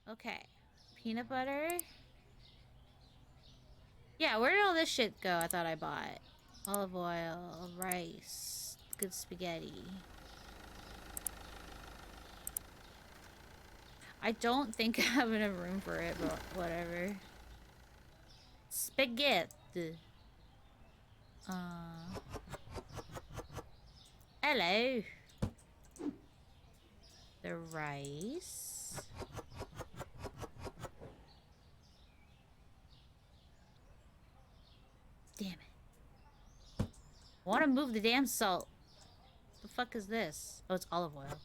Okay. Peanut butter. Yeah, where did all this shit go I thought I bought? Olive oil, rice, good spaghetti. I don't think I have enough room for it, but whatever. Spaghetti. Hello. The rice. Damn it. I want to move the damn salt. The fuck is this? Oh, it's olive oil.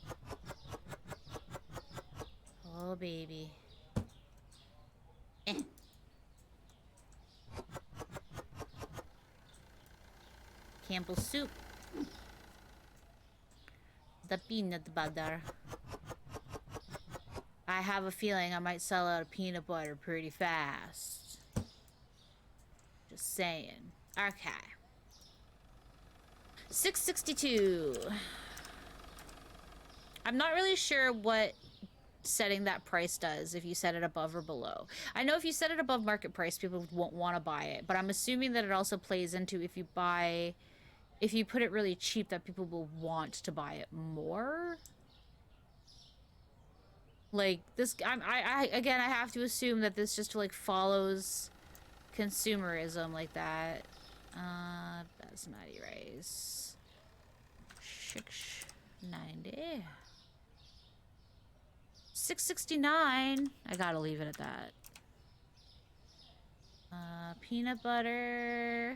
Oh, baby. Eh. Campbell's soup. The peanut butter. I have a feeling I might sell out of peanut butter pretty fast. Just saying. Okay. 662. I'm not really sure what setting that price does if you set it above or below. I know if you set it above market price, people won't want to buy it, but I'm assuming that it also plays into if you put it really cheap, that people will want to buy it more. Like this, again, I have to assume that this just like follows consumerism like that. Basmati rice. 690. 669. I gotta leave it at that. Peanut butter.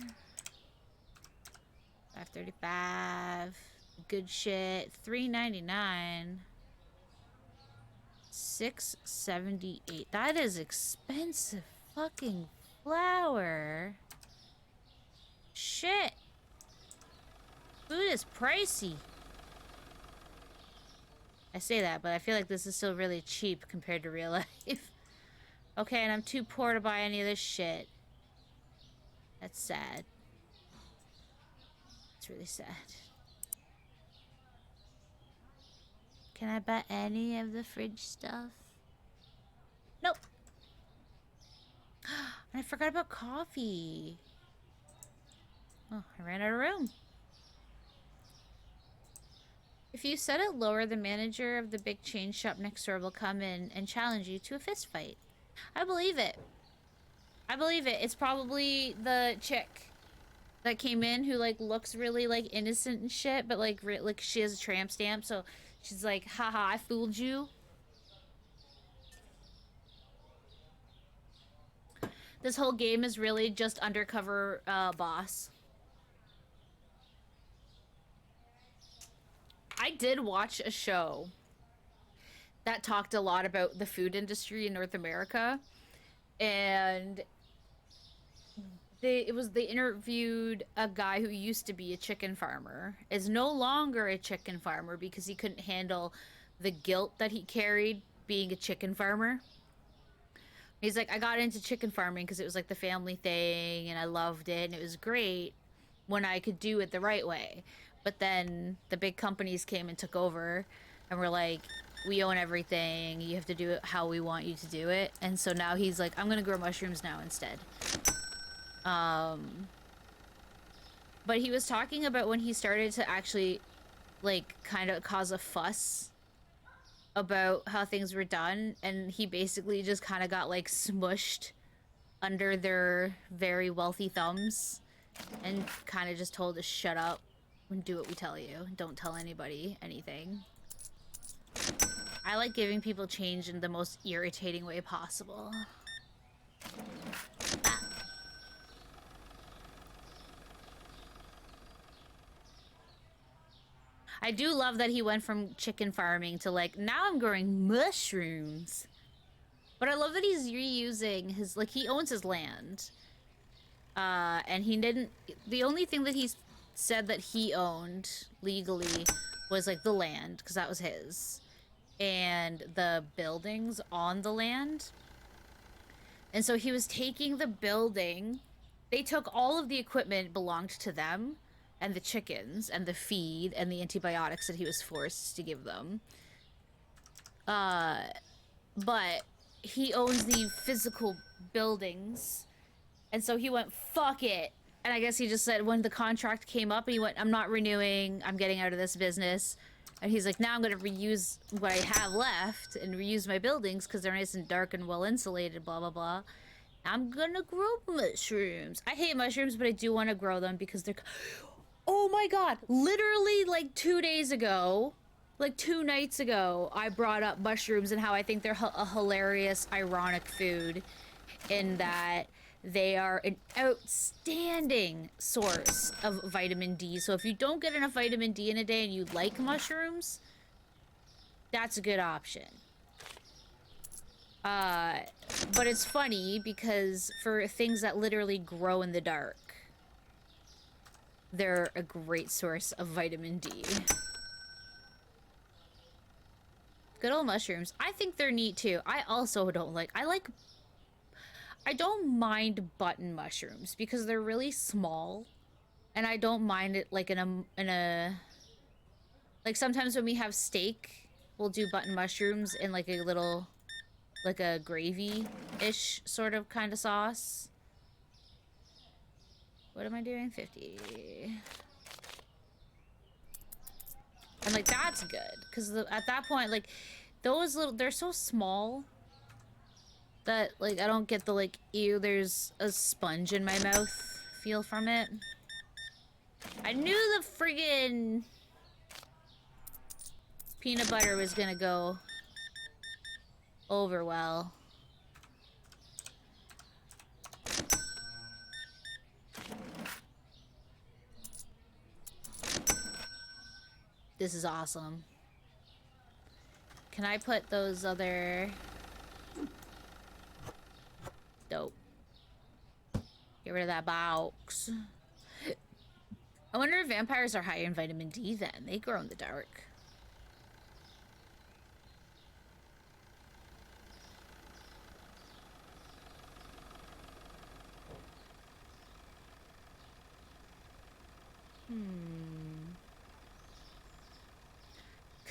535. Good shit. 399. 678. That is expensive fucking flour. Shit. Food is pricey. I say that, but I feel like this is still really cheap compared to real life. Okay, and I'm too poor to buy any of this shit. That's sad. It's really sad. Can I buy any of the fridge stuff? Nope. And I forgot about coffee. Oh, I ran out of room. If you set it lower, the manager of the big chain shop next door will come in and challenge you to a fist fight. I believe it. I believe it. It's probably the chick that came in who like looks really like innocent and shit, but like she has a tramp stamp, so she's like, haha, I fooled you. This whole game is really just undercover boss. I did watch a show that talked a lot about the food industry in North America, and they interviewed a guy who used to be a chicken farmer, is no longer a chicken farmer because he couldn't handle the guilt that he carried being a chicken farmer. He's like, I got into chicken farming because it was like the family thing and I loved it and it was great when I could do it the right way. But then the big companies came and took over and were like, we own everything. You have to do it how we want you to do it. And so now he's like, I'm going to grow mushrooms now instead. But he was talking about when he started to actually like kind of cause a fuss about how things were done, and he basically just kind of got like smushed under their very wealthy thumbs and kind of just told to shut up and do what we tell you. Don't tell anybody anything. I like giving people change in the most irritating way possible. I do love that he went from chicken farming to like, now I'm growing mushrooms. But I love that he's reusing his, like, he owns his land. And he didn't, the only thing that he said that he owned legally was like the land, because that was his, and the buildings on the land. And so he was taking the building, they took all of the equipment belonged to them, and the chickens, and the feed, and the antibiotics that he was forced to give them. But he owns the physical buildings, and so he went, fuck it. And I guess he just said when the contract came up, he went, I'm not renewing, I'm getting out of this business. And he's like, now I'm going to reuse what I have left and reuse my buildings because they're nice and dark and well insulated, blah, blah, blah. I'm going to grow mushrooms. I hate mushrooms, but I do want to grow them because they're... Oh my god. Literally like 2 days ago, like 2 nights ago, I brought up mushrooms and how I think they're a hilarious, ironic food in that they are an outstanding source of vitamin D. So if you don't get enough vitamin D in a day and you like mushrooms, that's a good option. But it's funny because for things that literally grow in the dark, they're a great source of vitamin D. Good old mushrooms. I think they're neat too. I also don't like... I don't mind button mushrooms because they're really small, and I don't mind it like in a like sometimes when we have steak, we'll do button mushrooms in like a little, like a gravy-ish sort of kind of sauce. What am I doing? 50. And like that's good because at that point, like those little, they're so small that, like, I don't get the, like, ew, there's a sponge in my mouth feel from it. I knew the friggin' peanut butter was gonna go over well. This is awesome. Can I put those other... Dope. Get rid of that box. I wonder if vampires are higher in vitamin D then. They grow in the dark.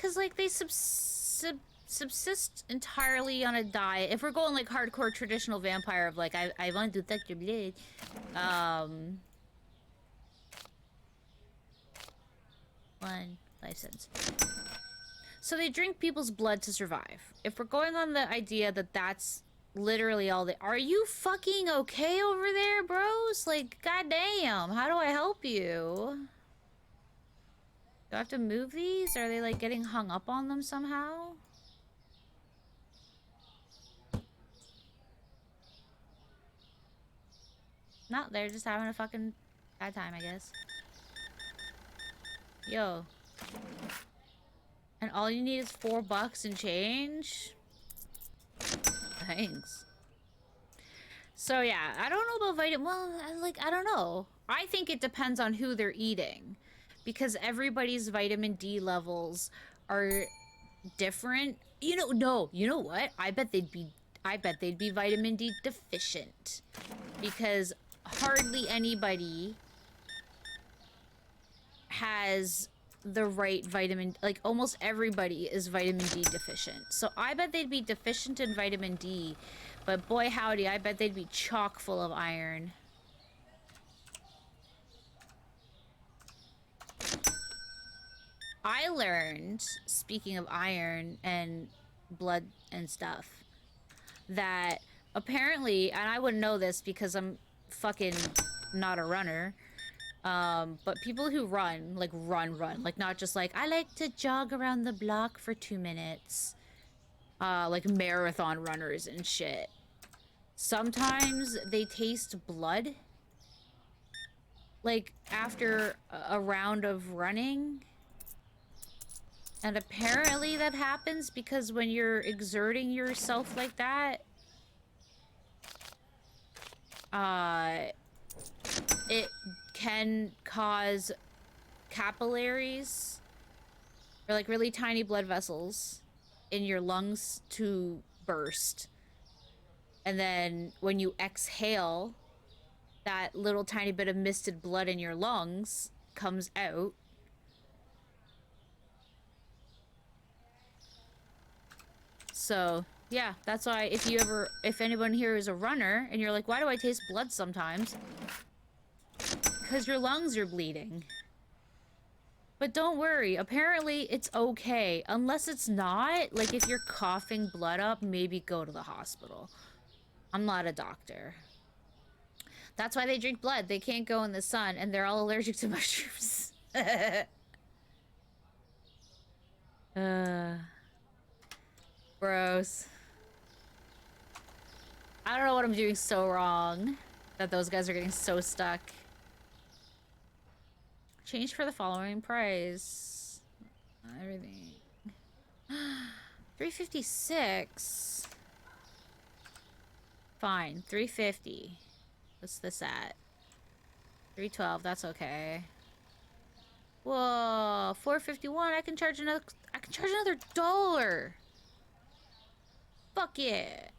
Cause like they subsist entirely on a diet. If we're going like hardcore traditional vampire of like I want to touch your blood, 5 cents. So they drink people's blood to survive. If we're going on the idea that that's literally all they... Are you fucking okay over there, bros? Like, goddamn, how do I help you? Do I have to move these? Are they like getting hung up on them somehow? No, they're just having a fucking bad time, I guess. Yo. And all you need is $4 and change? Thanks. So yeah, I don't know about vitamin... Well, I don't know. I think it depends on who they're eating. Because everybody's vitamin D levels are different. You know what? I bet they'd be vitamin D deficient. Because hardly anybody has the right vitamin, like almost everybody is vitamin D deficient. So I bet they'd be deficient in vitamin D, but boy howdy, I bet they'd be chock full of iron. I learned, speaking of iron and blood and stuff, that apparently, and I wouldn't know this because I'm fucking not a runner, but people who run, like not just like, I like to jog around the block for 2 minutes, like marathon runners and shit. Sometimes they taste blood, like after a round of running. And apparently that happens because when you're exerting yourself like that, it can cause capillaries, or like really tiny blood vessels in your lungs to burst. And then when you exhale, that little tiny bit of misted blood in your lungs comes out. So Yeah, that's why if anyone here is a runner and you're like, why do I taste blood sometimes? Because your lungs are bleeding. But don't worry, apparently it's okay. Unless it's not, like if you're coughing blood up, maybe go to the hospital. I'm not a doctor. That's why they drink blood. They can't go in the sun and they're all allergic to mushrooms. Gross. I don't know what I'm doing so wrong that those guys are getting so stuck. Change for the following price. Everything. 356. Fine, 350. What's this at? 312, that's okay. Whoa, 451. I can charge another $1. Fuck yeah.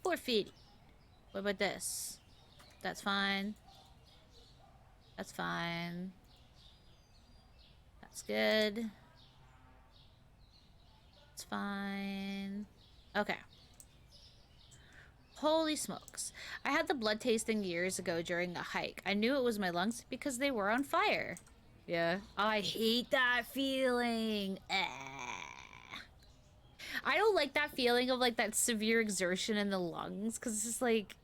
450. What about this? That's fine. That's fine. That's good. It's fine. Okay. Holy smokes. I had the blood tasting years ago during a hike. I knew it was my lungs because they were on fire. Yeah. I hate that feeling. I don't like that feeling of like that severe exertion in the lungs because it's just like,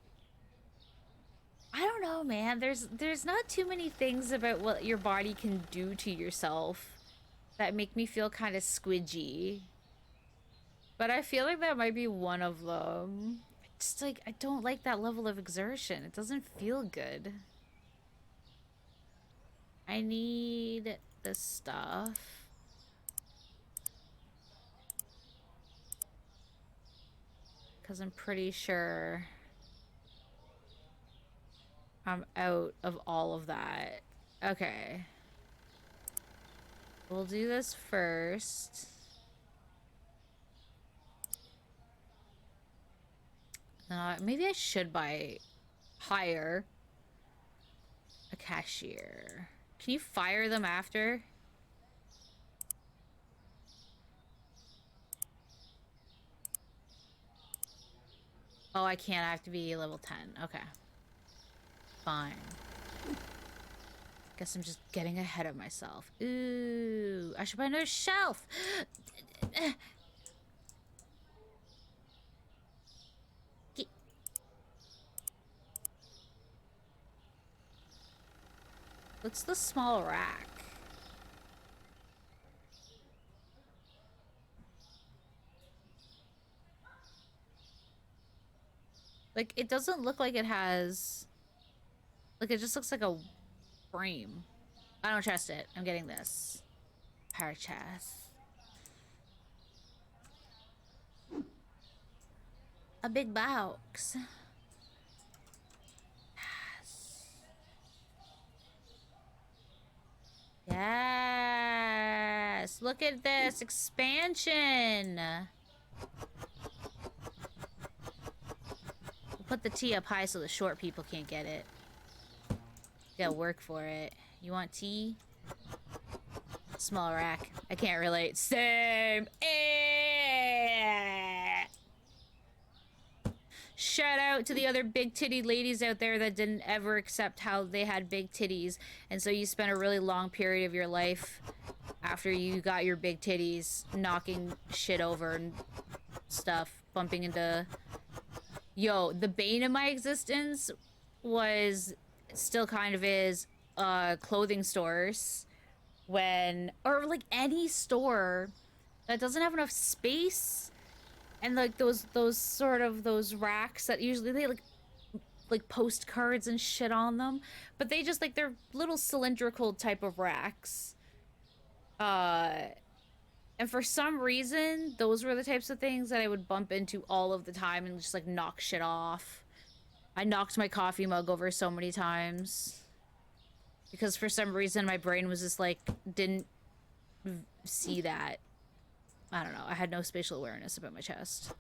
I don't know, man. There's not too many things about what your body can do to yourself that make me feel kind of squidgy. But I feel like that might be one of them. Just like, I don't like that level of exertion. It doesn't feel good. I need this stuff. Because I'm pretty sure I'm out of all of that. Okay. We'll do this first. Maybe I should hire a cashier. Can you fire them after? Oh, I can't. I have to be level 10. Okay. Fine. Guess I'm just getting ahead of myself. Ooh, I should buy another shelf. What's the small rack? Like, it doesn't look like it has... Like, it just looks like a frame. I don't trust it. I'm getting this. Purchase. A big box. Yes. Look at this expansion. We'll put the tea up high so the short people can't get it. You gotta work for it. You want tea? Small rack. I can't relate. Same. Shout out to the other big titty ladies out there that didn't ever accept how they had big titties. And so you spent a really long period of your life after you got your big titties knocking shit over and stuff, bumping into... Yo, the bane of my existence was, still kind of is, clothing stores. Or like any store that doesn't have enough space. And like those racks that usually they like postcards and shit on them, but they just like they're little cylindrical type of racks. And for some reason, those were the types of things that I would bump into all of the time and just like knock shit off. I knocked my coffee mug over so many times because for some reason my brain was just like didn't see that. I don't know. I had no spatial awareness about my chest.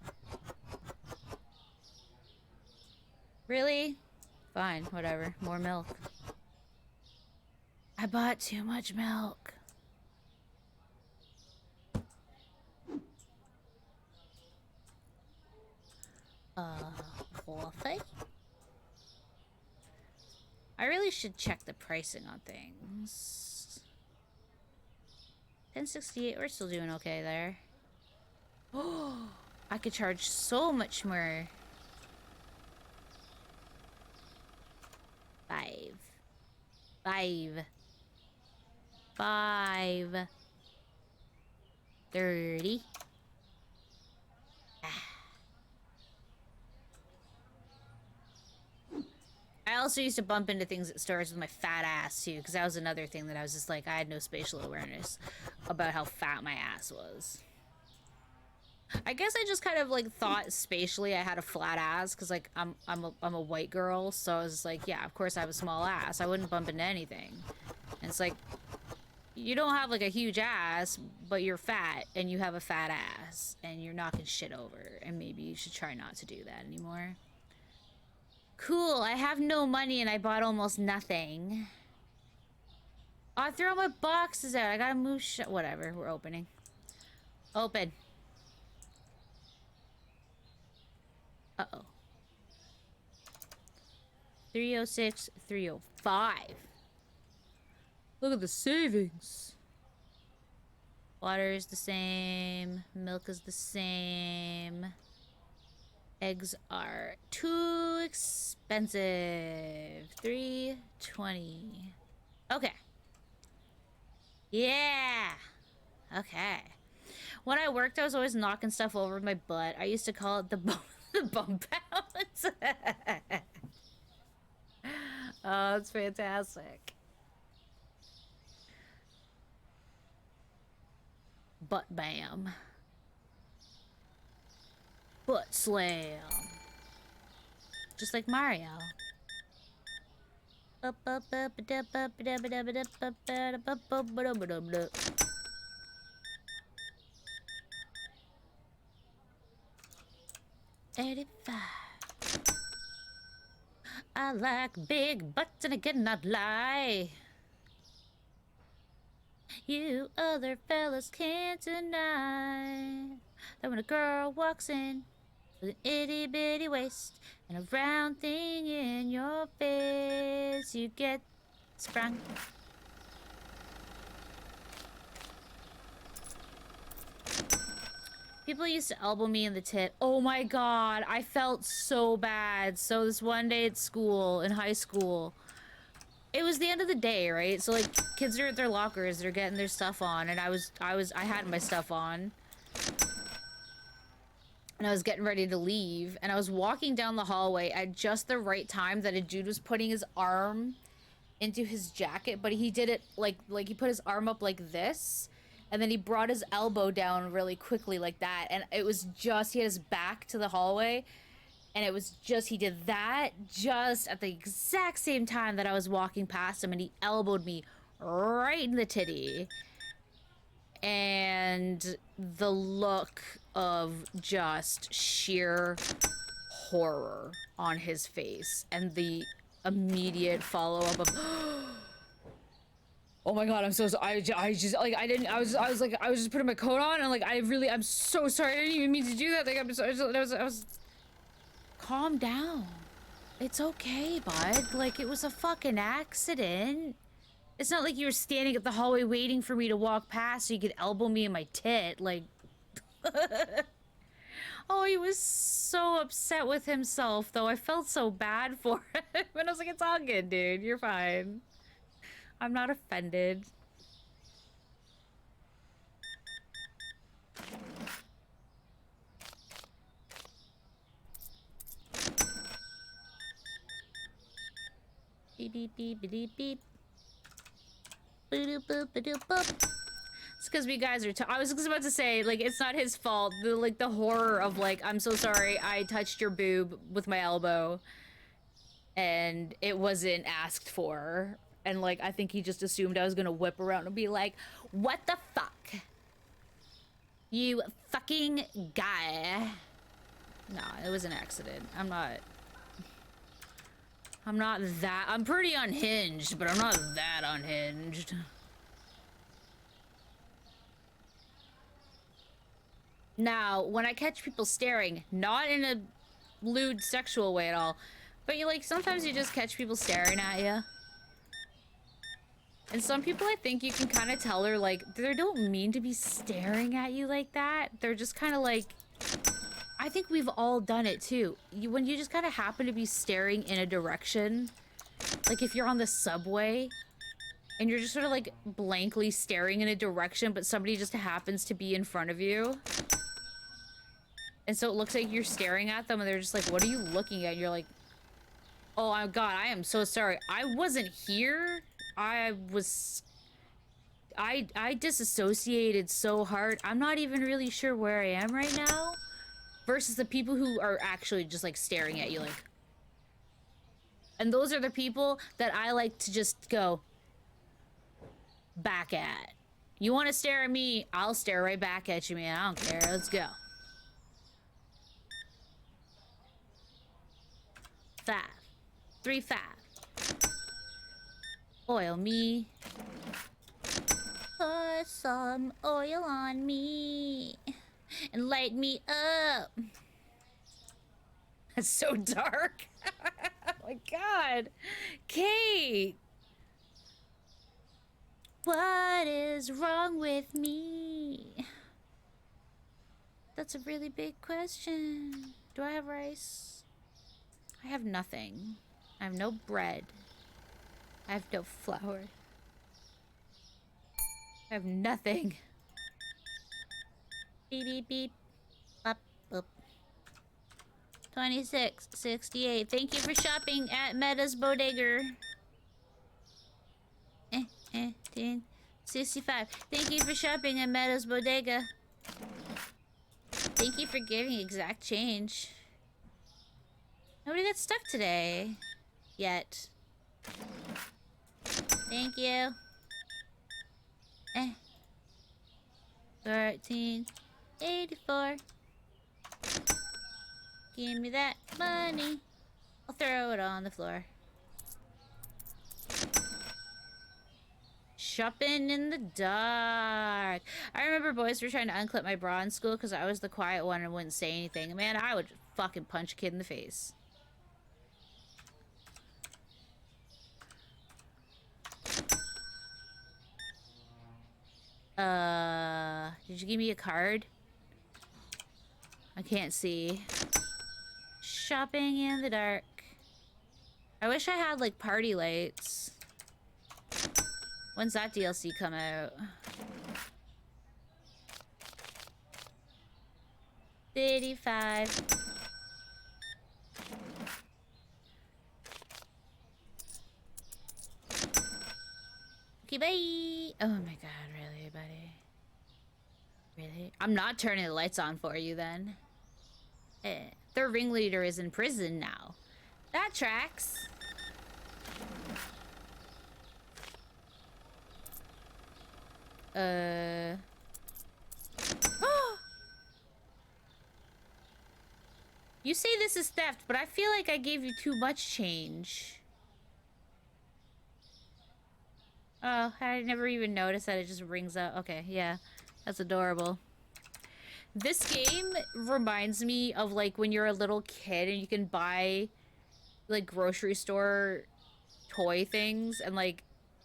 Really? Fine, whatever. More milk. I bought too much milk. Coffee? I really should check the pricing on things. 1068, we're still doing okay there. Oh, I could charge so much more. 5. 5. 5. 30. I also used to bump into things at stores with my fat ass too, because that was another thing that I was just like, I had no spatial awareness about how fat my ass was. I guess I just kind of like thought spatially I had a flat ass because like I'm a white girl, so I was like, yeah, of course I have a small ass. I wouldn't bump into anything. And it's like, you don't have like a huge ass, but you're fat and you have a fat ass and you're knocking shit over, and maybe you should try not to do that anymore. Cool, I have no money and I bought almost nothing. Oh, I threw all my boxes out. I gotta move whatever, we're opening. Open. Uh-oh. 306, 305. Look at the savings. Water is the same. Milk is the same. Eggs are too expensive. 320. Okay. Yeah. Okay. When I worked, I was always knocking stuff over my butt. I used to call it the bump bounce. Oh, that's fantastic. Butt bam. Butt slam. Just like Mario. 85. I like big butts and I cannot lie. You other fellas can't deny that when a girl walks in with an itty bitty waist and a round thing in your face, you get sprung. People used to elbow me in the tit. Oh my god, I felt so bad. So this one day at school, in high school, it was the end of the day, right? So like kids are at their lockers, they're getting their stuff on, and I had my stuff on. And I was getting ready to leave, and I was walking down the hallway at just the right time that a dude was putting his arm into his jacket, but he did it like he put his arm up like this, and then he brought his elbow down really quickly like that, and it was just, he had his back to the hallway, and it was just, he did that just at the exact same time that I was walking past him, and he elbowed me right in the titty. And the look of just sheer horror on his face, and the immediate follow-up of oh my god, I'm so sorry. I just like I was just putting my coat on, and like I'm so sorry. I didn't even mean to do that. Like I'm sorry. I was calm down. It's okay, bud. Like it was a fucking accident. It's not like you were standing at the hallway waiting for me to walk past so you could elbow me in my tit. Like oh, he was so upset with himself, though. I felt so bad for him. And I was like, it's all good, dude. You're fine. I'm not offended. Beep, beep, beep, beep, beep. Boop, boop, boop, boop. It's because we guys are I was just about to say, like, it's not his fault. The horror of, like, I'm so sorry I touched your boob with my elbow. And it wasn't asked for. And, like, I think he just assumed I was gonna whip around and be like, what the fuck? You fucking guy. No, it was an accident. I'm not that. I'm pretty unhinged, but I'm not that unhinged. Now, when I catch people staring, not in a lewd sexual way at all. But you like, sometimes you just catch people staring at you. And some people, I think you can kind of tell, are like, they don't mean to be staring at you like that. They're just kind of like, I think we've all done it too. When you just kind of happen to be staring in a direction, like if you're on the subway and you're just sort of like blankly staring in a direction, but somebody just happens to be in front of you. And so it looks like you're staring at them and they're just like, what are you looking at? And you're like, oh my God, I am so sorry. I wasn't here. I disassociated so hard. I'm not even really sure where I am right now. Versus the people who are actually just like staring at you like. And those are the people that I like to just go back at. You want to stare at me? I'll stare right back at you, man. I don't care. Let's go. 5, 3, 5. Oil me. Put some oil on me and light me up. That's so dark. Oh my God. Kate. What is wrong with me? That's a really big question. Do I have rice? I have nothing. I have no bread. I have no flour. I have nothing. Beep, beep, beep. Up, up. 26.68. Thank you for shopping at Meta's Bodega. 65. Thank you for shopping at Meta's Bodega. Thank you for giving exact change. Nobody got stuck today. Yet. Thank you. 13.84. Give me that money. I'll throw it on the floor. Shopping in the dark. I remember boys were trying to unclip my bra in school because I was the quiet one and wouldn't say anything. Man, I would just fucking punch a kid in the face. Did you give me a card? I can't see. Shopping in the dark. I wish I had, like, party lights. When's that DLC come out? 35. Okay, bye. Oh my God, really, buddy? Really? I'm not turning the lights on for you then. Their ringleader is in prison now. That tracks. You say this is theft, but I feel like I gave you too much change. Oh, I never even noticed that it just rings up. Okay, yeah. That's adorable. This game reminds me of, like, when you're a little kid and you can buy, like, grocery store toy things and, like,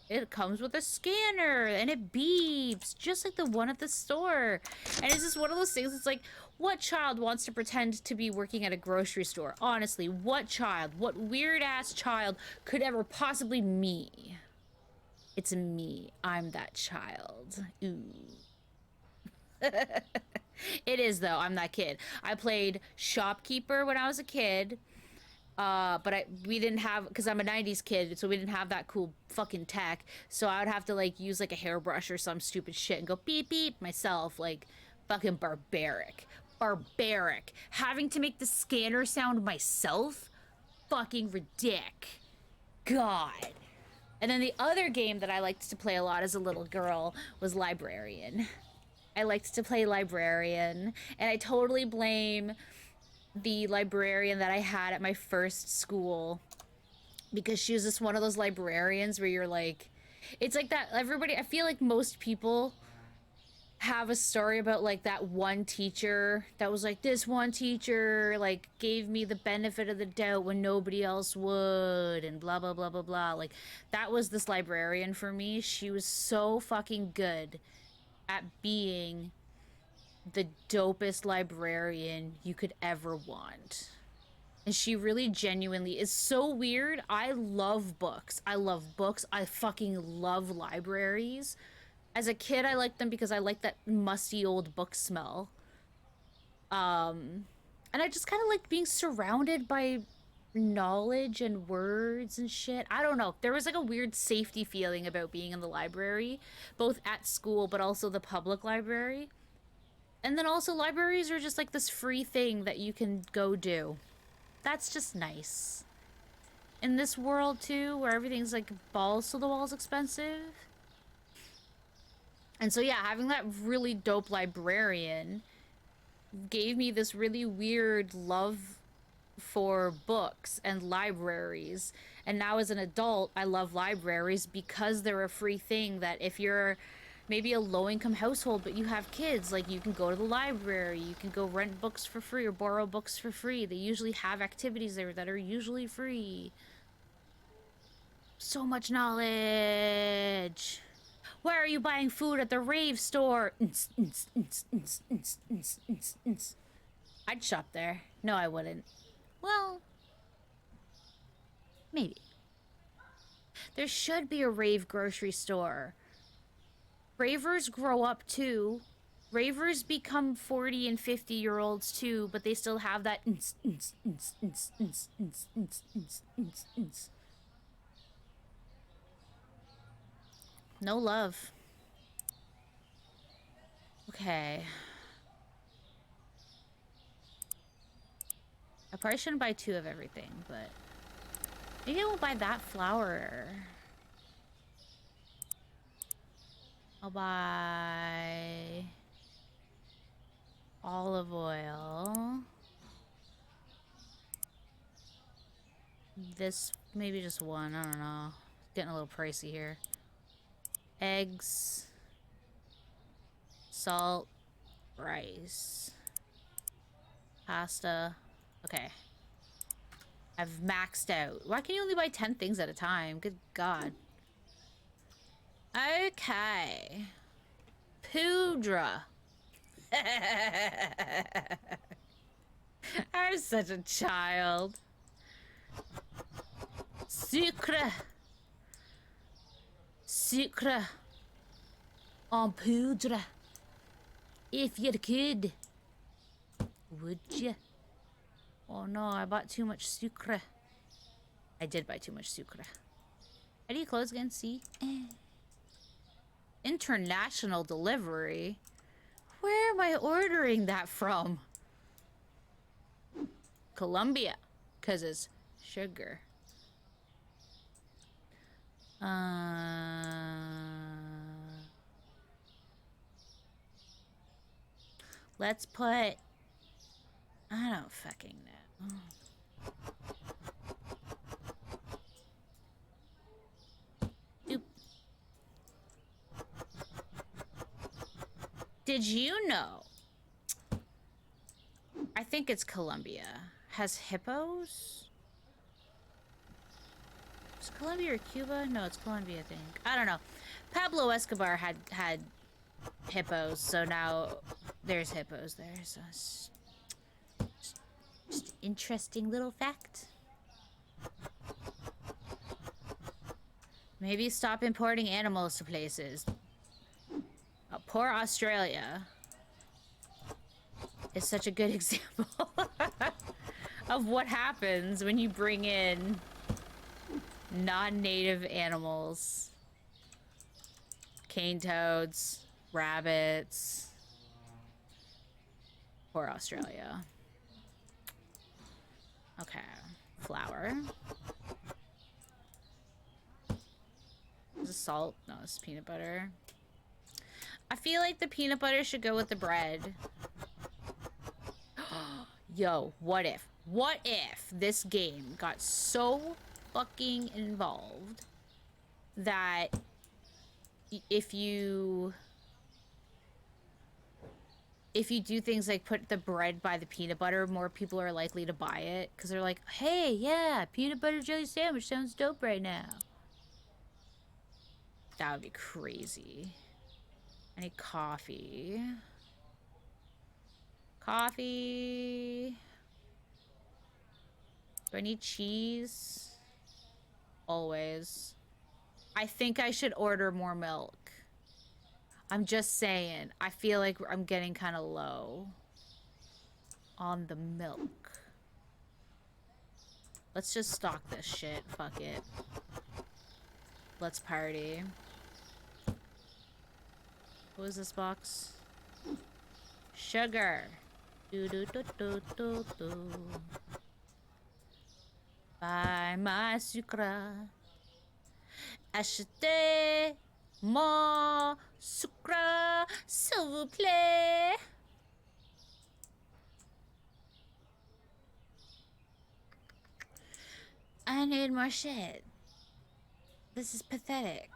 it comes with a scanner and it beeps just like the one at the store. And it's just one of those things. It's like, what child wants to pretend to be working at a grocery store? Honestly, what child, what weird ass child could ever possibly me? It's me. I'm that child. Ooh. It is though. I'm that kid. I played shopkeeper when I was a kid. But we didn't have, because I'm a 90s kid, so we didn't have that cool fucking tech. So I would have to, like, use, like, a hairbrush or some stupid shit and go beep beep myself. Like, fucking barbaric. Barbaric. Having to make the scanner sound myself? Fucking ridic. God. And then the other game that I liked to play a lot as a little girl was Librarian. I liked to play Librarian, and I totally blame the librarian that I had at my first school, because she was just one of those librarians where you're like, it's like that everybody, I feel like most people have a story about like that one teacher that was like, this one teacher like gave me the benefit of the doubt when nobody else would, and blah blah blah blah blah. Like, that was this librarian for me. She was so fucking good at being the dopest librarian you could ever want. And she really genuinely is so weird. I love books. I love books. I fucking love libraries. As a kid, I liked them because I like that musty old book smell. And I just kind of liked being surrounded by knowledge and words and shit. I don't know. There was like a weird safety feeling about being in the library, both at school but also the public library. And then also libraries are just like this free thing that you can go do. That's just nice. In this world too, where everything's like balls to the walls expensive. And so yeah, having that really dope librarian gave me this really weird love for books and libraries. And now as an adult, I love libraries because they're a free thing that if you're maybe a low-income household but you have kids, like, you can go to the library, you can go rent books for free or borrow books for free. They usually have activities there that are usually free. So much knowledge. Why are you buying food at the rave store? I'd shop there. No, I wouldn't. Well, maybe. There should be a rave grocery store. Ravers grow up too. Ravers become 40 and 50-year-olds too, but they still have that no love. Okay. I probably shouldn't buy 2 of everything, but maybe I won't buy that flour. I'll buy olive oil. This, maybe just one, I don't know. It's getting a little pricey here. Eggs. Salt. Rice. Pasta. Okay. I've maxed out. Why can you only buy 10 things at a time? Good God. Okay. Poudre. I'm such a child. Sucre. Sucre. En poudre. If you could. Would you? Oh no, I bought too much sucre. I did buy too much sucre. How do you close again? See? International delivery? Where am I ordering that from? Colombia. Because it's sugar. Let's put... I don't fucking know. Oop. Did you know? I think it's Colombia. Has hippos? Is Colombia or Cuba? No, it's Colombia, I think. I don't know. Pablo Escobar had hippos, so now there's hippos there. So it's just interesting little fact. Maybe stop importing animals to places. Oh, poor Australia is such a good example of what happens when you bring in non-native animals. Cane toads, rabbits. Poor Australia. Okay, flour. Is this salt? No, it's peanut butter. I feel like the peanut butter should go with the bread. Yo, what if? What if this game got so fucking involved that if you if you do things like put the bread by the peanut butter, more people are likely to buy it because they're like, hey, yeah, peanut butter jelly sandwich sounds dope right now. That would be crazy. I need coffee. Coffee. Do I need cheese? Always. I think I should order more milk. I'm just saying. I feel like I'm getting kind of low on the milk. Let's just stock this shit. Fuck it. Let's party. What is this box? Sugar. Do do do do do do. Buy my sucre. Achetez-moi sucre, s'il vous plaît. I need more shit. This is pathetic.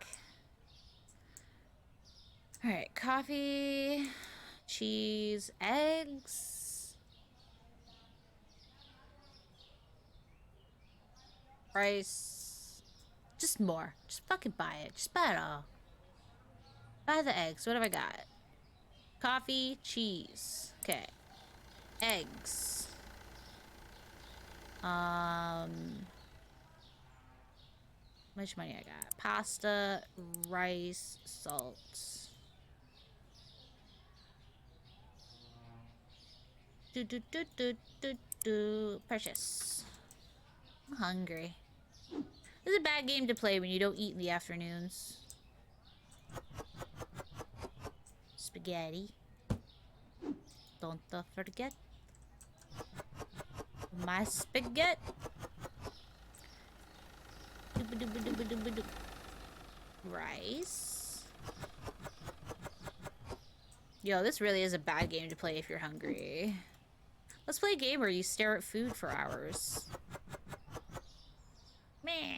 Alright, coffee, cheese, eggs, rice. Just more. Just fucking buy it. Just buy it all. Buy the eggs. What have I got? Coffee, cheese. Okay. Eggs. How much money I got? Pasta, rice, salt. Purchase. I'm hungry. This is a bad game to play when you don't eat in the afternoons. Spaghetti. Don't forget my spaghetti. Rice. Yo, this really is a bad game to play if you're hungry. Let's play a game where you stare at food for hours. Meh.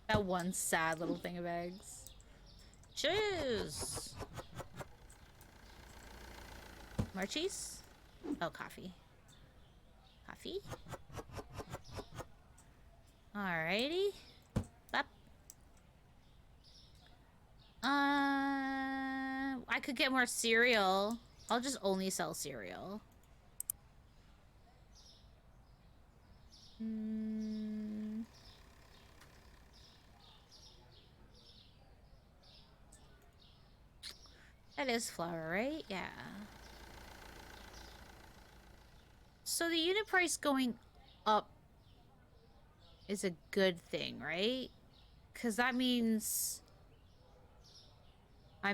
That one sad little thing of eggs. Cheese. More cheese? Oh, coffee. Coffee? Alrighty. Bop. I could get more cereal. I'll just only sell cereal. That is flour, right? Yeah. So the unit price going up is a good thing, right? Because that means I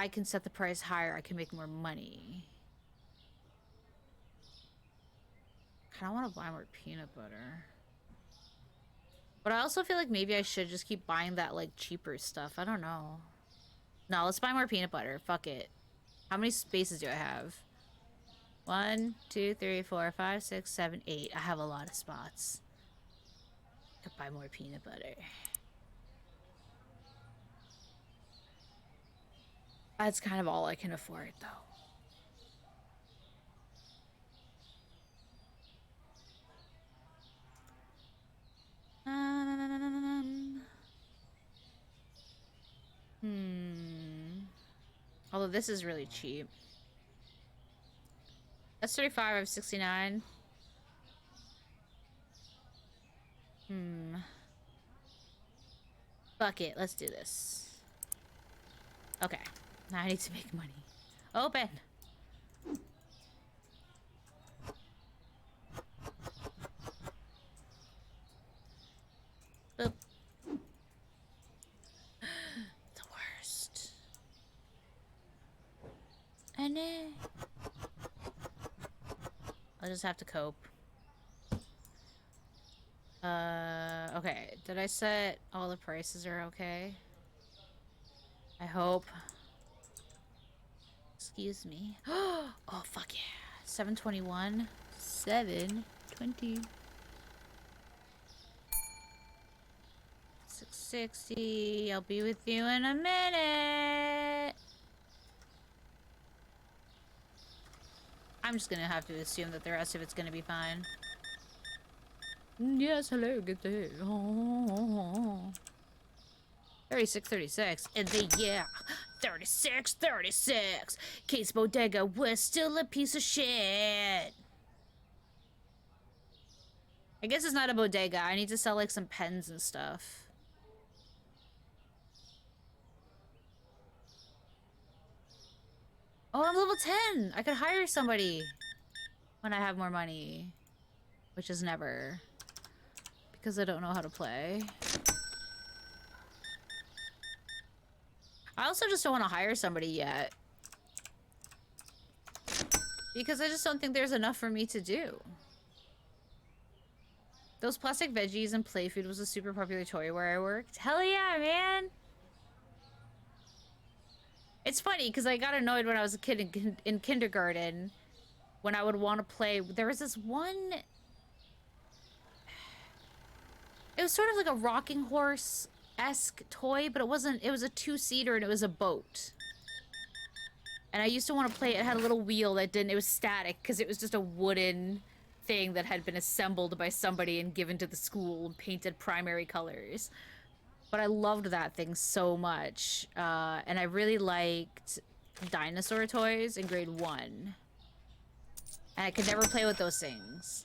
can set the price higher. I can make more money. I kind of want to buy more peanut butter. But I also feel like maybe I should just keep buying that, like, cheaper stuff. I don't know. No, let's buy more peanut butter. Fuck it. How many spaces do I have? 1, 2, 3, 4, 5, 6, 7, 8. I have a lot of spots. I could buy more peanut butter. That's kind of all I can afford, though. Although this is really cheap. That's 35, I have 69. Fuck it, let's do this. Okay, now I need to make money. Open! Boop. The worst. I know. I'll just have to cope. Okay. Did I set all the prices are okay? I hope. Excuse me. Oh, fuck yeah. 721. 720. 660. I'll be with you in a minute. I'm just gonna have to assume that the rest of it's gonna be fine. Yes, hello, good day. Oh. 36, 36. And they, yeah. 36, 36. Case Bodega was still a piece of shit. I guess it's not a bodega. I need to sell, like, some pens and stuff. Oh, I'm level 10. I could hire somebody when I have more money. Which is never. Because I don't know how to play. I also just don't want to hire somebody yet. Because I just don't think there's enough for me to do. Those plastic veggies and play food was a super popular toy where I worked. Hell yeah, man! It's funny, because I got annoyed when I was a kid in kindergarten. When I would want to play... There was this one... It was sort of like a rocking horse-esque toy, but it wasn't... It was a two-seater and it was a boat. And I used to want to play it. It had a little wheel that didn't... It was static, because it was just a wooden thing that had been assembled by somebody and given to the school and painted primary colors. But I loved that thing so much. And I really liked dinosaur toys in grade 1. And I could never play with those things.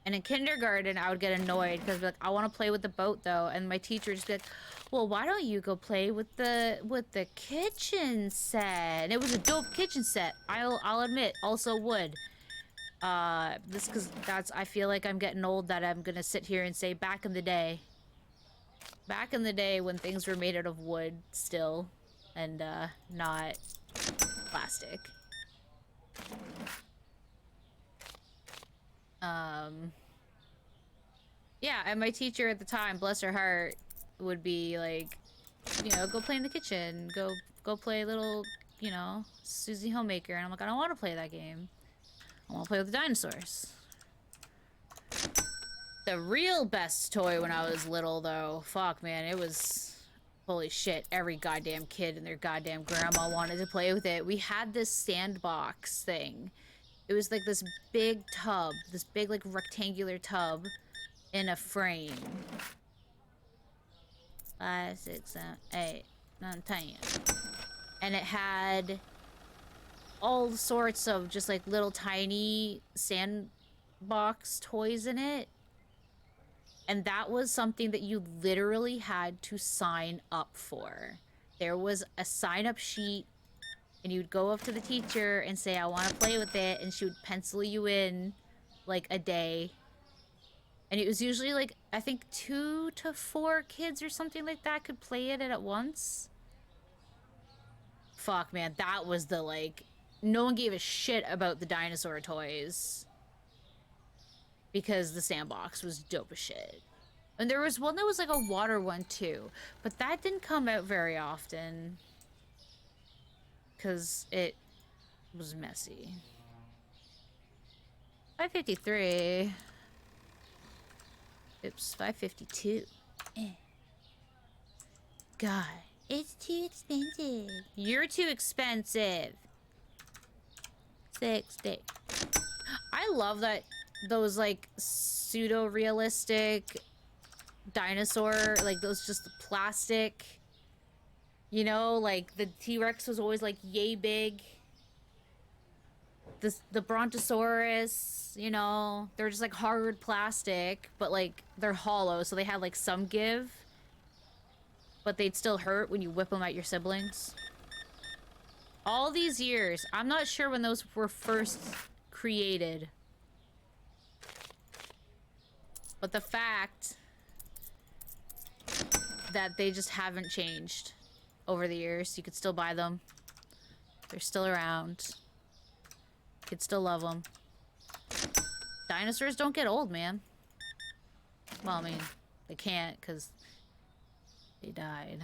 And in kindergarten, I would get annoyed because I'd be like, I want to play with the boat though. And my teacher would just be like, well, why don't you go play with the kitchen set? And it was a dope kitchen set. I'll admit, also wood. This because I feel like I'm getting old that I'm gonna sit here and say back in the day. Back in the day when things were made out of wood still, and not plastic. Yeah, and my teacher at the time, bless her heart, would be like, you know, go play in the kitchen, go play little, you know, Susie Homemaker, and I'm like, I don't want to play that game. I want to play with the dinosaurs. The real best toy when I was little, though, fuck, man, it was... Holy shit, every goddamn kid and their goddamn grandma wanted to play with it. We had this sandbox thing. It was like this big tub, this big, like, rectangular tub in a frame. 5, 6, 7, 8, 9, 10. And it had all sorts of just, like, little tiny sandbox toys in it. And that was something that you literally had to sign up for. There was a sign-up sheet, and you'd go up to the teacher and say, I want to play with it, and she would pencil you in, like, a day. And it was usually, like, I think 2 to 4 kids or something like that could play it at once. Fuck, man, that was the, like... No one gave a shit about the dinosaur toys. Because the sandbox was dope as shit. And there was one that was like a water one too. But that didn't come out very often. Because it was messy. 553. Oops, 552. God, it's too expensive. You're too expensive. 60. I love that those like pseudo-realistic dinosaur, like those just plastic, you know, like the T-Rex was always like yay big. The Brontosaurus, you know, they're just like hard plastic, but like they're hollow, so they had like some give, but they'd still hurt when you whip them at your siblings. All these years, I'm not sure when those were first created. But the fact that they just haven't changed over the years, you could still buy them. They're still around. Kids still love them. Dinosaurs don't get old, man. Well, I mean, they can't because they died.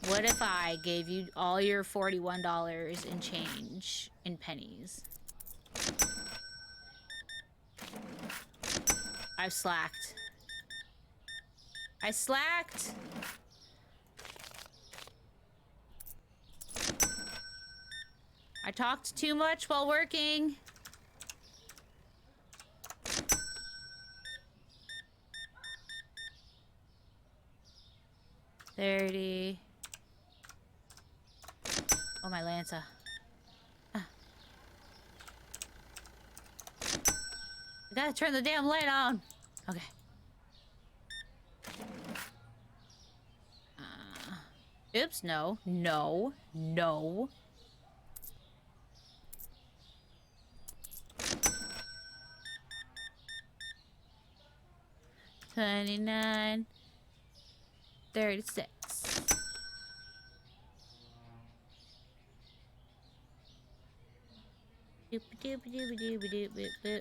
What if I gave you all your $41 in change in pennies? I've slacked. I slacked. I talked too much while working. $30. Oh, my Lanza. I gotta turn the damn light on. Okay. Oops, no. No. No. $29. $36.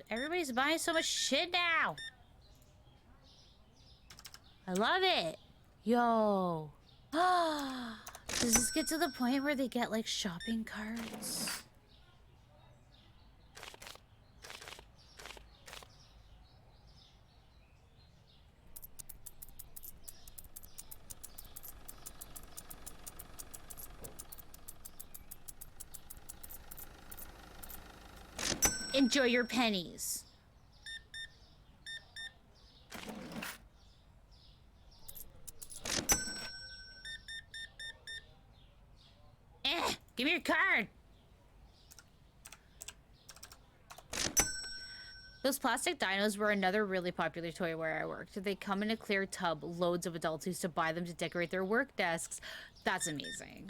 Everybody's buying so much shit now. I love it. Yo. Does this get to the point where they get like shopping carts? Enjoy your pennies. Give me your card. Those plastic dinos were another really popular toy where I worked. They come in a clear tub. Loads of adults used to buy them to decorate their work desks. That's amazing.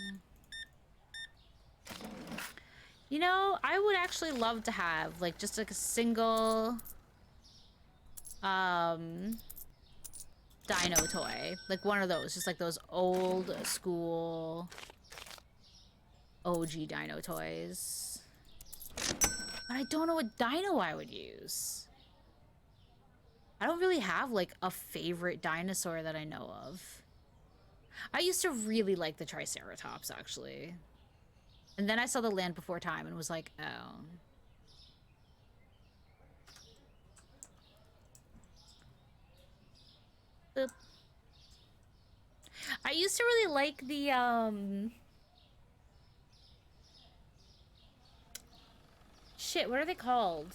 You know, I would actually love to have, like, just, like, a single, dino toy. Like, one of those. Just, like, those old school OG dino toys. But I don't know what dino I would use. I don't really have, like, a favorite dinosaur that I know of. I used to really like the Triceratops, actually. And then I saw The Land Before Time and was like, oh. Boop. I used to really like the, shit, what are they called?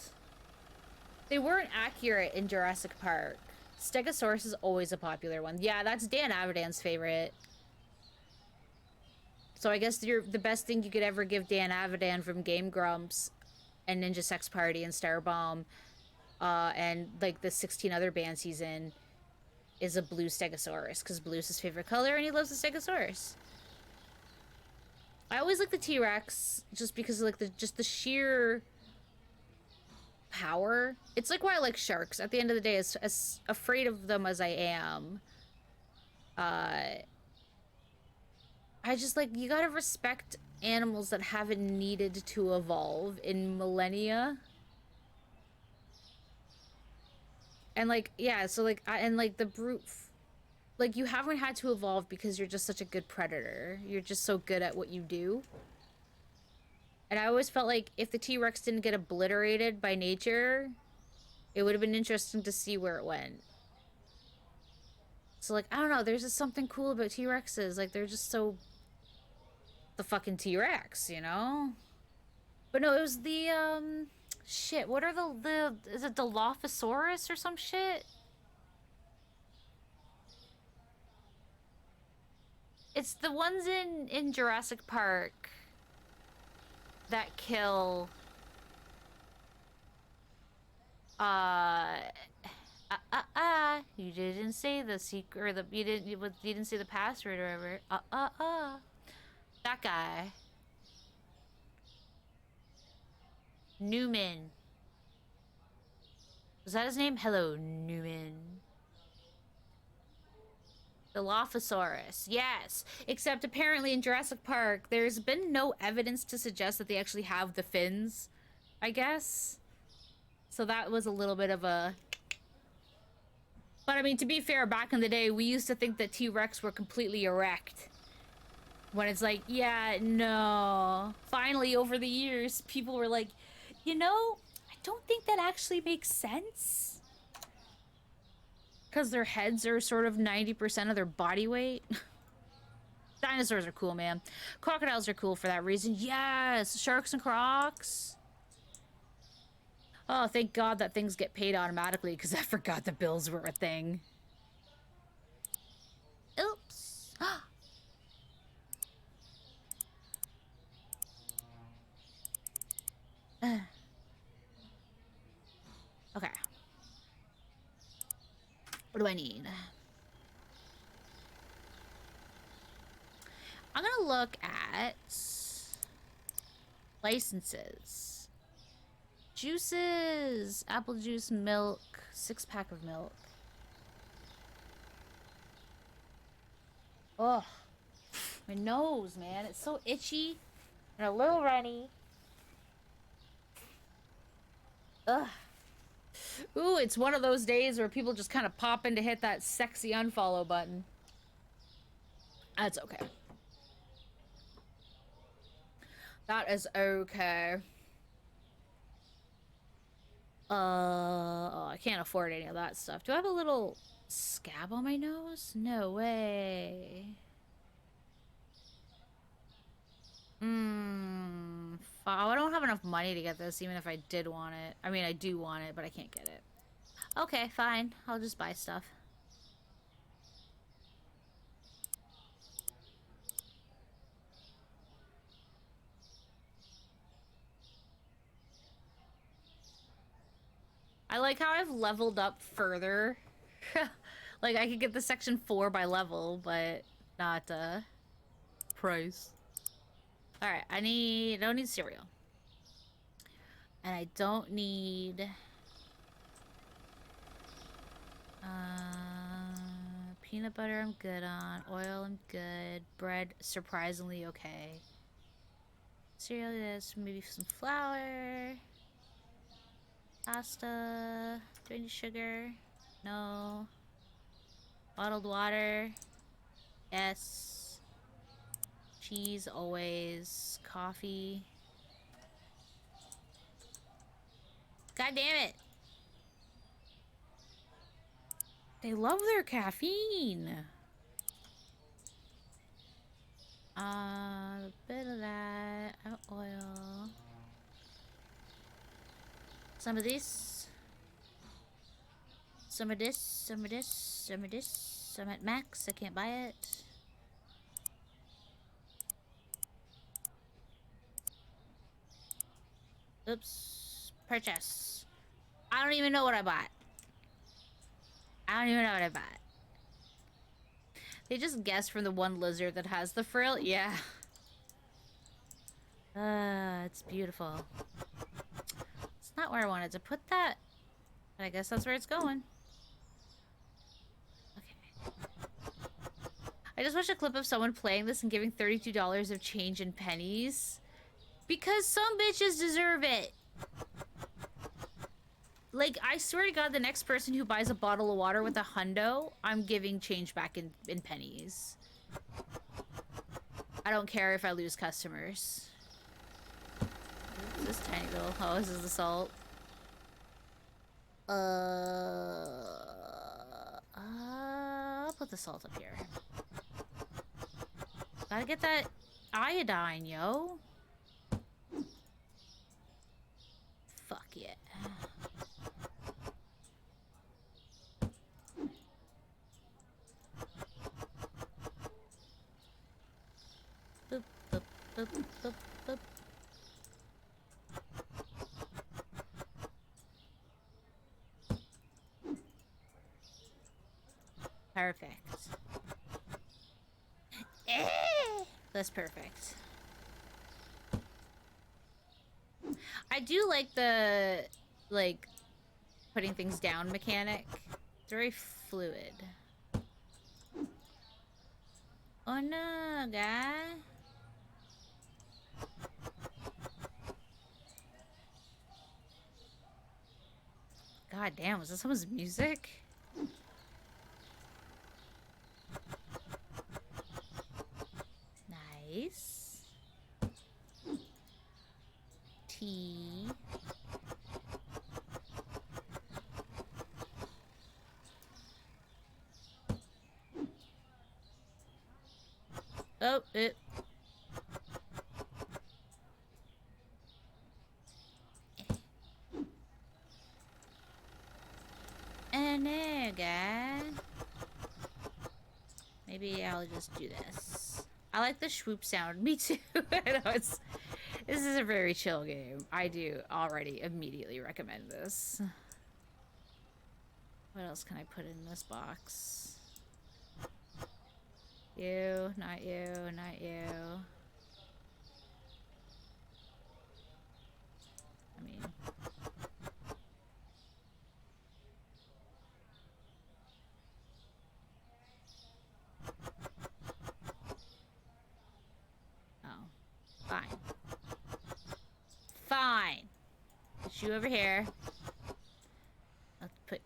They weren't accurate in Jurassic Park. Stegosaurus is always a popular one. Yeah, that's Dan Avidan's favorite. So I guess the best thing you could ever give Dan Avidan from Game Grumps and Ninja Sex Party and Star Bomb, and like the 16 other bands he's in, is a blue Stegosaurus, because blue's his favorite color and he loves the Stegosaurus. I always like the T-Rex just because of like the sheer power. It's like why I like sharks. At the end of the day, as afraid of them as I am, I just, like, you gotta respect animals that haven't needed to evolve in millennia. And, like, yeah, so, like, and, like, the brute... Like, you haven't had to evolve because you're just such a good predator. You're just so good at what you do. And I always felt like if the T-Rex didn't get obliterated by nature, it would have been interesting to see where it went. So, like, I don't know, there's just something cool about T-Rexes. Like, they're just so... the fucking T-Rex, you know? But no, it was the, shit, what are is it Dilophosaurus or some shit? It's the ones in Jurassic Park that kill, you didn't say the secret, or you didn't say the password or whatever. That guy. Newman. Was that his name? Hello, Newman. Dilophosaurus. Yes. Except apparently in Jurassic Park, there's been no evidence to suggest that they actually have the fins, I guess. So that was a little bit of a... But I mean, to be fair, back in the day, we used to think that T-Rex were completely erect. When it's like, yeah, no. Finally, over the years, people were like, you know, I don't think that actually makes sense. Because their heads are sort of 90% of their body weight. Dinosaurs are cool, man. Crocodiles are cool for that reason. Yes! Sharks and crocs. Oh, thank God that things get paid automatically, because I forgot the bills were a thing. Oops. Okay. What do I need? I'm gonna look at licenses. Juices. Apple juice, milk. 6-pack of milk. Oh, my nose, man. It's so itchy and a little runny. Ugh. Ooh, it's one of those days where people just kind of pop in to hit that sexy unfollow button. That's okay. That is okay. Oh, I can't afford any of that stuff. Do I have a little scab on my nose? No way. I don't have enough money to get this, even if I did want it. I mean, I do want it, but I can't get it. Okay, fine. I'll just buy stuff. I like how I've leveled up further. Like, I could get the section 4 by level, but not, price. Alright, don't need cereal. And I don't need... peanut butter I'm good on. Oil I'm good. Bread, surprisingly okay. Cereal, yes. Maybe some flour. Pasta. Do I need sugar? No. Bottled water. Yes. Cheese, always. Coffee. God damn it. They love their caffeine. A bit of that. Oil. Some of this. Some of this. Some of this. Some of this. I'm at max. I can't buy it. Oops. Purchase. I don't even know what I bought. I don't even know what I bought. They just guessed from the one lizard that has the frill. Yeah. It's beautiful. It's not where I wanted to put that. But I guess that's where it's going. Okay. I just watched a clip of someone playing this and giving $32 of change in pennies. Because some bitches deserve it. Like, I swear to God, the next person who buys a bottle of water with a hundo, I'm giving change back in pennies. I don't care if I lose customers. This tiny little... Oh, this is the salt. I'll put the salt up here. Gotta get that iodine, yo. Fuck yeah. Boop, boop, boop, boop, boop. Perfect. That's perfect. I do like the, like, putting things down mechanic. It's very fluid. Oh no, guy. God damn, was this someone's music? Nice. Tea. Oh, just do this. I like the swoop sound. Me too. I know this is a very chill game. I do already immediately recommend this. What else can I put in this box? You, not you, not you. I mean... Oh. Fine. Fine. Put you over here. Let's put...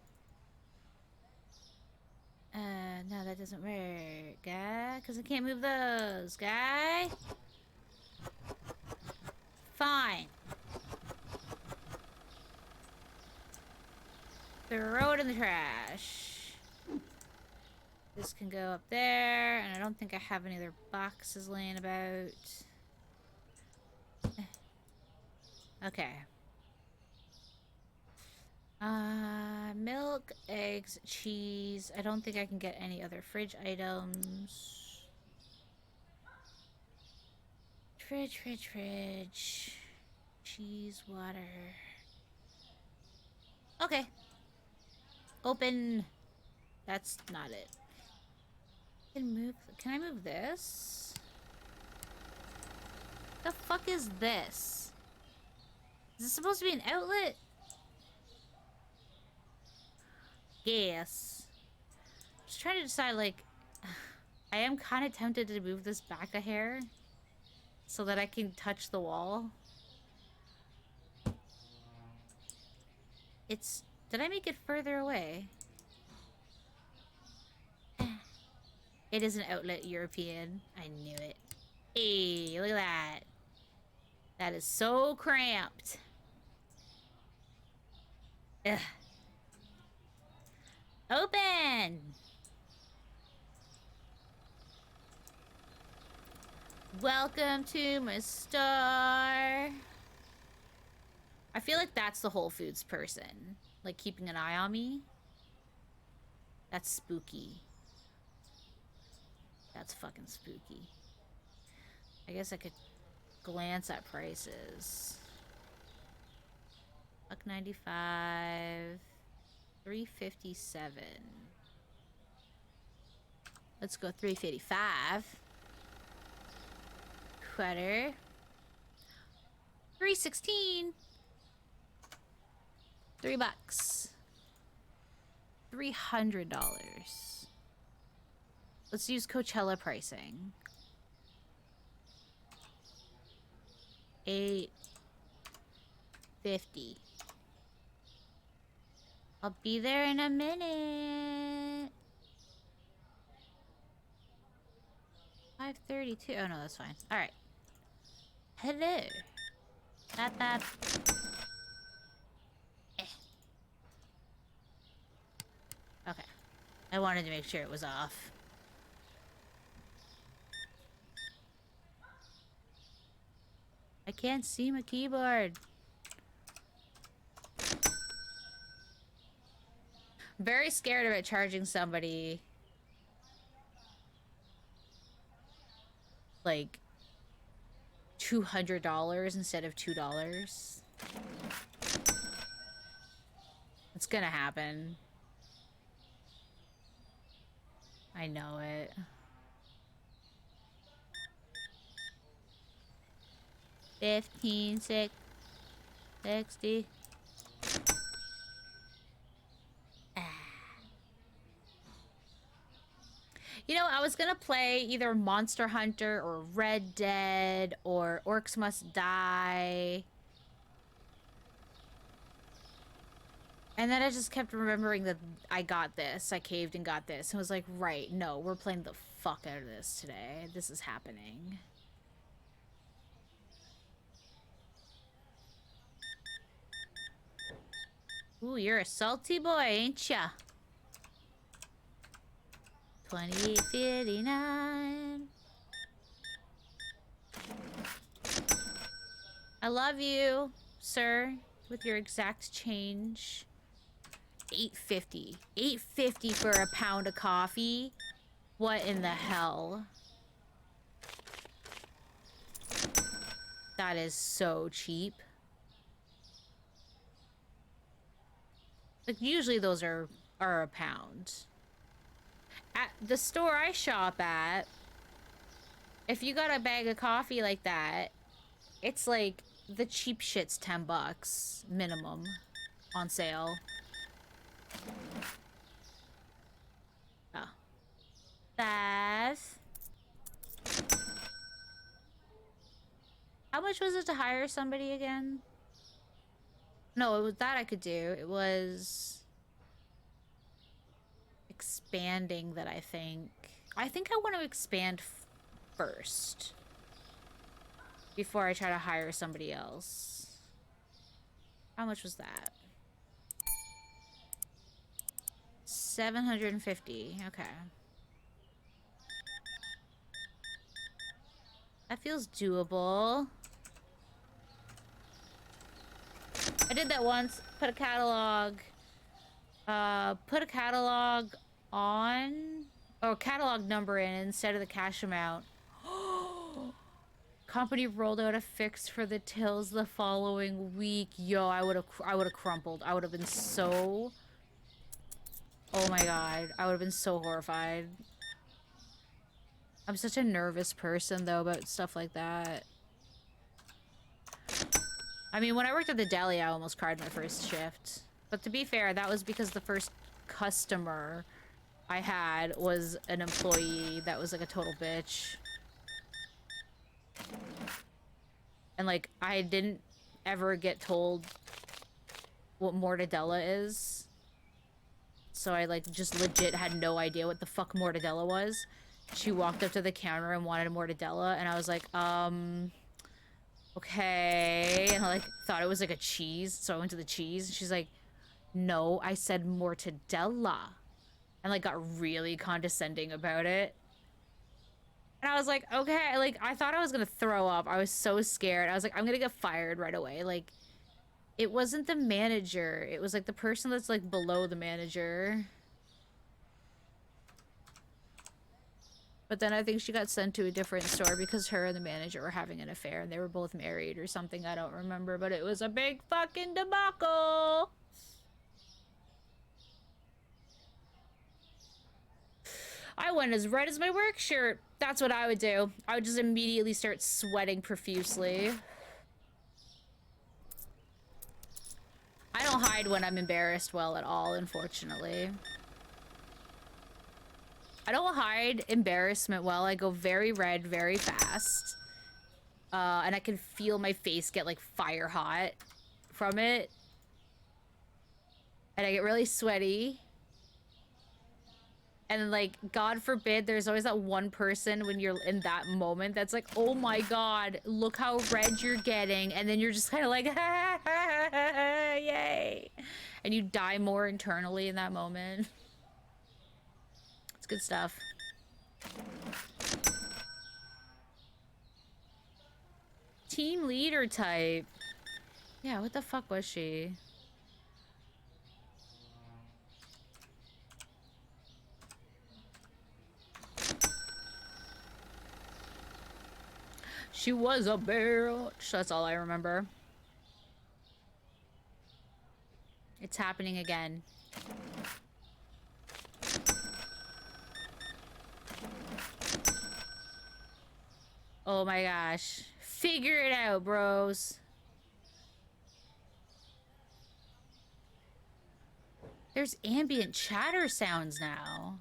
no, that doesn't work, guy. Because I can't move those, guy. Fine. Throw it in the trash. This can go up there, and I don't think I have any other boxes laying about. Okay. Milk, eggs, cheese. I don't think I can get any other fridge items. Fridge. Cheese, water. Okay. Open. That's not it. Can I move this? The fuck is this? Is this supposed to be an outlet? Yes. Just trying to decide, like, I am kind of tempted to move this back a hair so that I can touch the wall. Did I make it further away? It is an outlet European. I knew it. Hey, look at that. That is so cramped. Ugh. Open! Welcome to my store. I feel like that's the Whole Foods person. Like, keeping an eye on me. That's spooky. That's fucking spooky. I guess I could glance at prices. $1.95. $3.57. Let's go $3.55. Quarter. $3.16. $3. $300. Let's use Coachella pricing. $8.50. I'll be there in a minute. 5:32. Oh no, that's fine. All right. Hello. Bap. Okay. I wanted to make sure it was off. I can't see my keyboard. I'm very scared about charging somebody like $200 instead of $2. It's gonna happen. I know it. $15.60. You know, I was gonna play either Monster Hunter or Red Dead or Orcs Must Die. And then I just kept remembering that I got this. I caved and got this. And was like, right, no, we're playing the fuck out of this today. This is happening. Ooh, you're a salty boy, ain't ya? $28.59. I love you, sir, with your exact change. $8.50. $8.50 for a pound of coffee. What in the hell? That is so cheap. Like, usually those are a pound. At the store I shop at, if you got a bag of coffee like that, it's like the cheap shit's $10 minimum on sale. Oh. That's... How much was it to hire somebody again? No, it was that I could do. It was expanding that I think. I think I want to expand first before I try to hire somebody else. How much was that? 750. Okay. That feels doable. I did that once. Put a catalog on, or catalog number in instead of the cash amount. Company rolled out a fix for the tills the following week. Yo, I would have crumpled. I would have been so... Oh my god. I would have been so horrified. I'm such a nervous person, though, about stuff like that. I mean, when I worked at the deli, I almost cried my first shift. But to be fair, that was because the first customer I had was an employee that was, like, a total bitch. And, like, I didn't ever get told what mortadella is. So I, like, just legit had no idea what the fuck mortadella was. She walked up to the counter and wanted a mortadella, and I was like, okay. And I, like, thought it was, like, a cheese, so I went to the cheese, and she's like, no, I said mortadella. And, like, got really condescending about it. And I was like, okay, like, I thought I was gonna throw up. I was so scared. I was like, I'm gonna get fired right away. Like, it wasn't the manager. It was, like, the person that's, like, below the manager. But then I think she got sent to a different store because her and the manager were having an affair and they were both married or something. I don't remember, but it was a big fucking debacle. I went as red as my work shirt. That's what I would do. I would just immediately start sweating profusely. I don't hide when I'm embarrassed well at all, unfortunately. I don't hide embarrassment well. I go very red very fast. And I can feel my face get, like, fire hot from it. And I get really sweaty. And then, like, God forbid, there's always that one person when you're in that moment that's like, oh my god, look how red you're getting. And then you're just kind of like, yay. And you die more internally in that moment. It's good stuff. Team leader type. Yeah, what the fuck was she? She was a bitch. That's all I remember. It's happening again. Oh my gosh. Figure it out, bros. There's ambient chatter sounds now.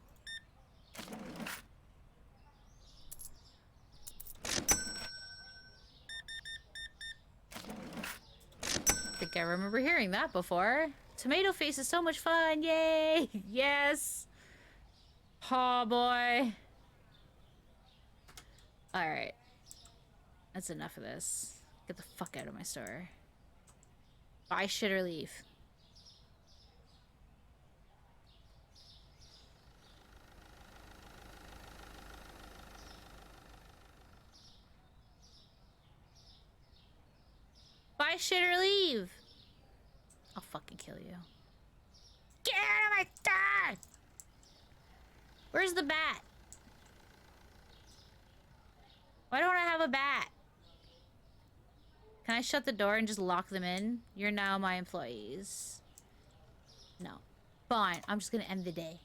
I think I remember hearing that before. Tomato Face is so much fun. Yay. Yes. Oh boy. All right. That's enough of this. Get the fuck out of my store. Buy shit or leave. Buy shit or leave. I'll fucking kill you. Get out of my store! Where's the bat? have a bat. Can I shut the door and just lock them in? You're now my employees. No. Fine. I'm just gonna end the day.